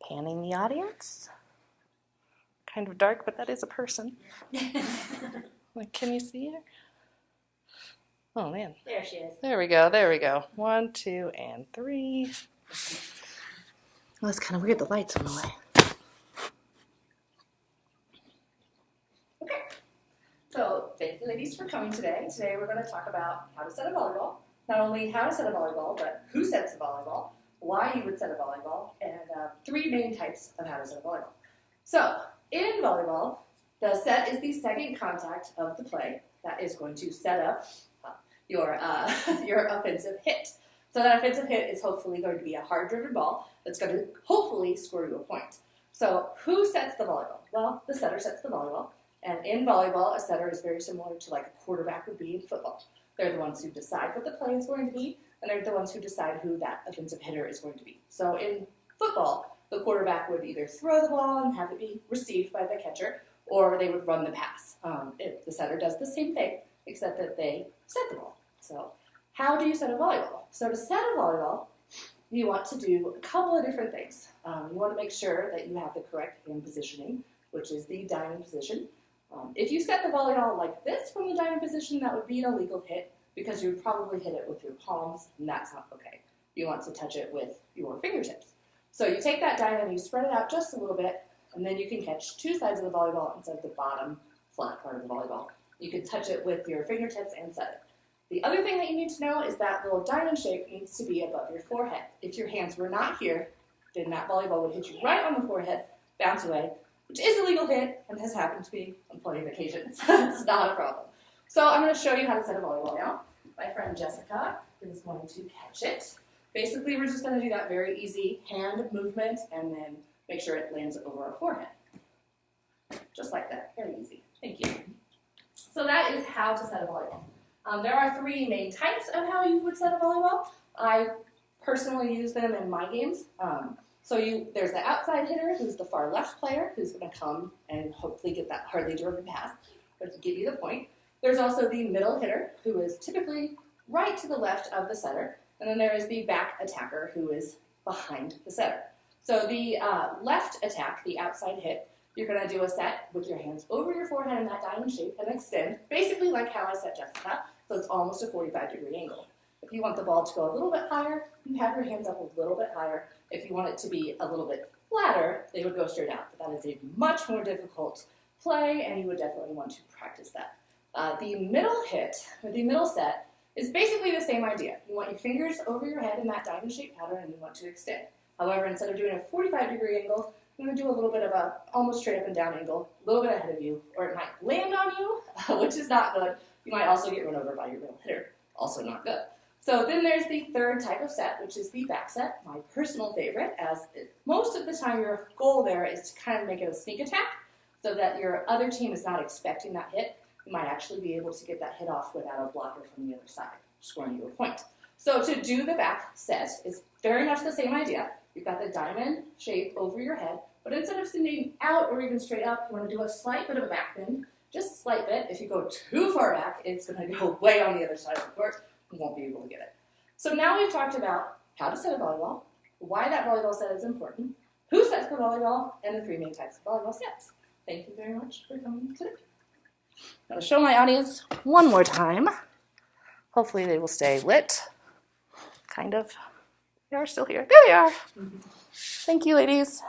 panning the audience. Kind of dark, but that is a person. Like, can you see her? Oh, man. There she is. There we go. There we go. 1, 2, and 3. Well, that's kind of weird. The lights went away. Okay. So thank you, ladies, for coming today. Today we're going to talk about how to set a volleyball. Not only how to set a volleyball, but who sets a volleyball, why you would set a volleyball, and 3 main types of how to set a volleyball. So in volleyball, the set is the second contact of the play that is going to set up your offensive hit. So that offensive hit is hopefully going to be a hard-driven ball that's going to hopefully score you a point. So who sets the volleyball? Well, the setter sets the volleyball. And in volleyball, a setter is very similar to like a quarterback would be in football. They're the ones who decide what the play is going to be, and they're the ones who decide who that offensive hitter is going to be. So in football, the quarterback would either throw the ball and have it be received by the catcher, or they would run the pass. The setter does the same thing, except that they set the ball. So how do you set a volleyball? So to set a volleyball, you want to do a couple of different things. You want to make sure that you have the correct hand positioning, which is the diamond position. If you set the volleyball like this from the diamond position, that would be an illegal hit because you would probably hit it with your palms, and that's not okay. You want to touch it with your fingertips. So you take that diamond and you spread it out just a little bit, and then you can catch 2 sides of the volleyball instead of the bottom flat part of the volleyball. You can touch it with your fingertips and set it. The other thing that you need to know is that little diamond shape needs to be above your forehead. If your hands were not here, then that volleyball would hit you right on the forehead, bounce away, which is a legal hit and has happened to me on plenty of occasions. It's not a problem. So I'm going to show you how to set a volleyball now. My friend Jessica is going to catch it. Basically, we're just going to do that very easy hand movement and then make sure it lands over our forehead. Just like that. Very easy. Thank you. So that is how to set a volleyball. There are 3 main types of how you would set a volleyball. I personally use them in my games. There's the outside hitter, who's the far left player, who's going to come and hopefully get that hardly driven pass, or to give you the point. There's also the middle hitter, who is typically right to the left of the setter. And then there is the back attacker, who is behind the setter. So the left attack, the outside hit, you're going to do a set with your hands over your forehead in that diamond shape and extend, basically like how I set Jessica, so it's almost a 45-degree angle. If you want the ball to go a little bit higher, you have your hands up a little bit higher. If you want it to be a little bit flatter, they would go straight out. But that is a much more difficult play, and you would definitely want to practice that. The middle hit, or the middle set, is basically the same idea. You want your fingers over your head in that diamond-shaped pattern, and you want to extend. However, instead of doing a 45-degree angle, you're going to do a little bit of a almost straight up and down angle, a little bit ahead of you, or it might land on you, which is not good. You might also get run over by your middle hitter, also not good. So then there's the third type of set, which is the back set, my personal favorite, as most of the time your goal there is to kind of make it a sneak attack so that your other team is not expecting that hit. You might actually be able to get that hit off without a blocker from the other side, scoring you a point. So to do the back set is very much the same idea. You've got the diamond shape over your head, but instead of sending out or even straight up, you want to do a slight bit of a back bend, just a slight bit. If you go too far back, it's going to go way on the other side of the court. You won't be able to get it. So now we've talked about how to set a volleyball, why that volleyball set is important, who sets the volleyball, and the 3 main types of volleyball sets. Thank you very much for coming today. I'll show my audience one more time. Hopefully they will stay lit. Kind of. They are still here. There they are. Thank you, ladies.